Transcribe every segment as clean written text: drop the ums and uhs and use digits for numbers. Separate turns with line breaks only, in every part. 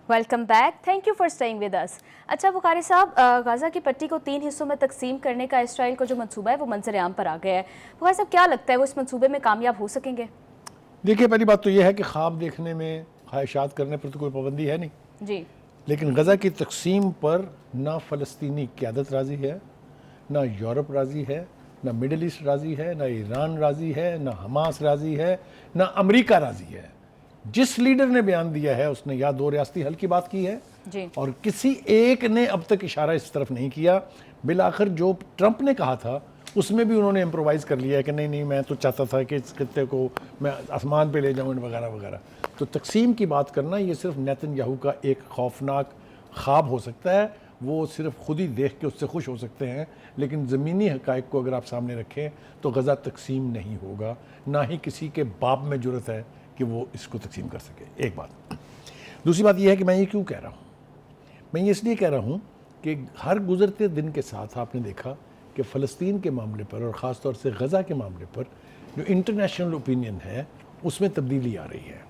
Welcome back, thank you for staying with us. अच्छा बुखारी साहब, Gaza की पट्टी को 3 हिस्सों में तकसीम करने का इसराइल का जो मंसूबा है वो मंजर आम पर आ गया है। बुखारी साहब, क्या लगता है वो इस मंसूबे में कामयाब हो सकेंगे?
देखिए, पहली बात तो यह है कि ख्वाब देखने में, ख्वाहिशात करने पर तो कोई पाबंदी है नहीं
जी।
लेकिन गज़ा की तकसीम पर ना फ़लस्तीनी क़यादत राज़ी है, ना यूरोप राज़ी है, ना मिडल ईस्ट राज़ी है, ना ईरान राज़ी है, ना हमास राज़ी है, ना अमेरिका राज़ी है। जिस लीडर ने बयान दिया है उसने या 2 रियासती हल की बात की है
जी।
और किसी एक ने अब तक इशारा इस तरफ नहीं किया। बिलाखिर जो ट्रंप ने कहा था उसमें भी उन्होंने इम्प्रोवाइज़ कर लिया है कि नहीं मैं तो चाहता था कि इस खत्ते को मैं आसमान पे ले जाऊँ वगैरह वगैरह। तो तकसीम की बात करना ये सिर्फ नेतन्याहू का एक खौफनाक ख्वाब हो सकता है। वो सिर्फ खुद ही देख के उससे खुश हो सकते हैं, लेकिन ज़मीनी हक़ाइक़ को अगर आप सामने रखें तो गज़ा तकसीम नहीं होगा। ना ही किसी के बाप में जुर्रत है कि वो इसको तकसीम कर सके। एक बात। दूसरी बात यह है कि मैं ये क्यों कह रहा हूँ, मैं ये इसलिए कह रहा हूँ कि हर गुज़रते दिन के साथ आपने देखा कि फ़लस्तीन के मामले पर और ख़ास तौर से गज़ा के मामले पर जो इंटरनेशनल ओपिनियन है उसमें तब्दीली आ रही है।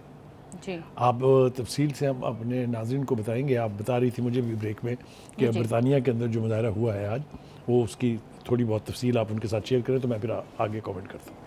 जी।
आप तफसील से हम अपने नाज़रीन को बताएंगे। आप बता रही थी मुझे भी ब्रेक में कि बरतानिया के अंदर जो मुजाहरा हुआ है आज, वो उसकी थोड़ी बहुत तफसील आप उनके साथ शेयर करें तो मैं फिर आगे कमेंट करता हूँ।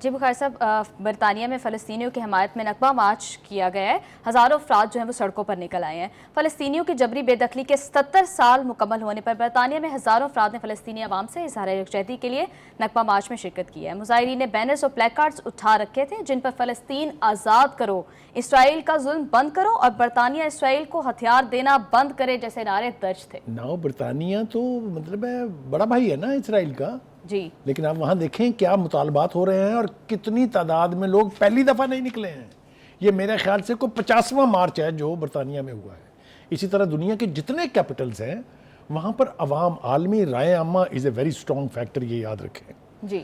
जी बुखारी साहब, बरतानिया में फ़लस्तीनियों की हमायत में नकबा मार्च किया गया है। हज़ारों अफराद जो हैं वो सड़कों पर निकल आए हैं। फ़लस्तीनियों की जबरी बेदखली के 77 साल मुकम्मल होने पर बरतानिया में हज़ारों अफराद ने फ़लस्तीनी अवाम से इज़हार यकजहती के लिए नकबा मार्च में शिरकत की है। मुजाहिरीन ने बैनर्स और प्लेकार्ड्स उठा रखे थे जिन पर फ़लस्तीन आज़ाद करो, इसराइल का जुल्म बंद करो और बरतानिया इसराइल को हथियार देना बंद करे जैसे नारे दर्ज थे।
बरतानिया तो मतलब है बड़ा भाई है ना इसराइल का
जी।
लेकिन आप वहाँ देखें क्या मुतालबात हो रहे हैं और कितनी तादाद में लोग पहली दफ़ा नहीं निकले हैं। ये मेरे ख्याल से कोई 50वां मार्च है जो बरतानिया में हुआ है। इसी तरह दुनिया के जितने कैपिटल्स हैं वहाँ पर अवाम, आलमी राय आमा is a very strong factor, ये याद रखें
जी।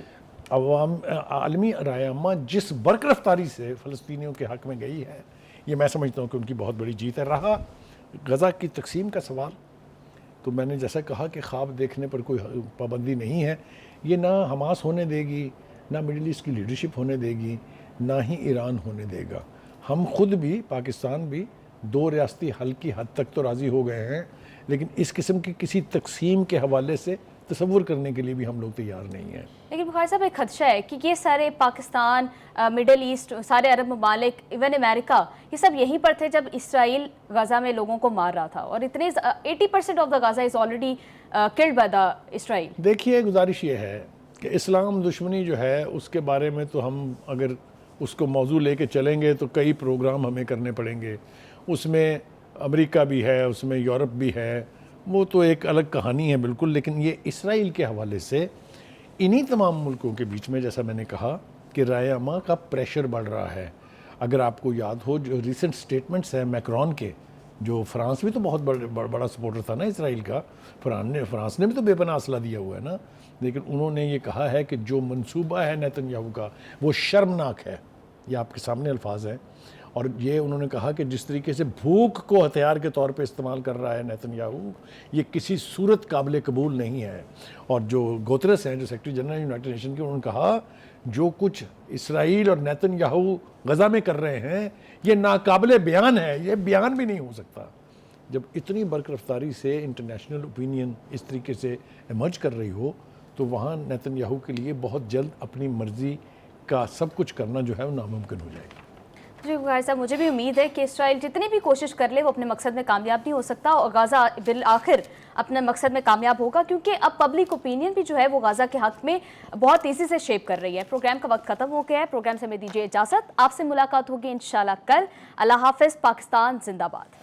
अवाम, आलमी राय आमा जिस बरकरफ्तारी से फ़लस्तीनियों के हक़ में गई है, ये मैं समझता हूँ कि उनकी बहुत बड़ी जीत है। रहा गज़ा की तकसीम का सवाल, तो मैंने जैसा कहा कि ख्वाब देखने पर कोई पाबंदी नहीं है। ये ना हमास होने देगी, ना मिडिल ईस्ट की लीडरशिप होने देगी, ना ही ईरान होने देगा। हम खुद भी, पाकिस्तान भी 2 रियासती हल की हद तक तो राज़ी हो गए हैं, लेकिन इस किस्म की किसी तकसीम के हवाले से तसव्वुर करने के लिए भी हम लोग तैयार नहीं हैं।
लेकिन बुखारी साहब, एक खदशा है कि ये सारे पाकिस्तान, मिडल ईस्ट, सारे अरब ममालिक, इवन अमेरिका, ये सब यहीं पर थे जब इसराइल गाज़ा में लोगों को मार रहा था और इतने 80% of the Gaza is already killed by the Israel.
देखिए, गुजारिश ये है कि इस्लाम दुश्मनी जो है उसके बारे में तो हम अगर उसको मौजू लेके चलेंगे तो कई प्रोग्राम हमें करने पड़ेंगे। उसमें अमेरिका भी है, उसमें यूरोप भी है, वो तो एक अलग कहानी है बिल्कुल। लेकिन ये इसराइल के हवाले से इन्हीं तमाम मुल्कों के बीच में, जैसा मैंने कहा कि राय आमा का प्रेशर बढ़ रहा है। अगर आपको याद हो जो रिसेंट स्टेटमेंट्स हैं मैक्रोन के, जो फ्रांस भी तो बहुत बड़ा सपोर्टर था ना इसराइल का, फ्रांस ने भी तो बेपनाह असला दिया हुआ है ना, लेकिन उन्होंने ये कहा है कि जो मंसूबा है नेतन्याहू का वो शर्मनाक है। ये आपके सामने अल्फाज हैं। और ये उन्होंने कहा कि जिस तरीके से भूख को हथियार के तौर पे इस्तेमाल कर रहा है नेतन्याहू, ये किसी सूरत काबिल कबूल नहीं है। और जो गुतरस हैं, जो सेक्रेटरी जनरल यूनाइटेड नेशन के, उन्होंने कहा जो कुछ इसराइल और नेतन्याहू गज़ा में कर रहे हैं ये नाकाबिले बयान है, ये बयान भी नहीं हो सकता। जब इतनी बरकरफ्तारी से इंटरनेशनल ओपिनियन इस तरीके से इमर्ज कर रही हो तो वहाँ नेतन्याहू के लिए बहुत जल्द अपनी मर्ज़ी का सब कुछ करना जो है वो नामुमकिन हो जाएगा।
जी बुखारी साहब, मुझे भी उम्मीद है कि इसराइल जितनी भी कोशिश कर ले वो अपने मकसद में कामयाब नहीं हो सकता और गाज़ा बिल आखिर अपने मकसद में कामयाब होगा, क्योंकि अब पब्लिक ओपिनियन भी जो है वो गाज़ा के हक़ में बहुत तेज़ी से शेप कर रही है। प्रोग्राम का वक्त ख़त्म हो गया है। प्रोग्राम से हमें दीजिए इजाज़त। आपसे मुलाकात होगी इंशाल्लाह कल। अल्लाह हाफ़िज़। पाकिस्तान जिंदाबाद।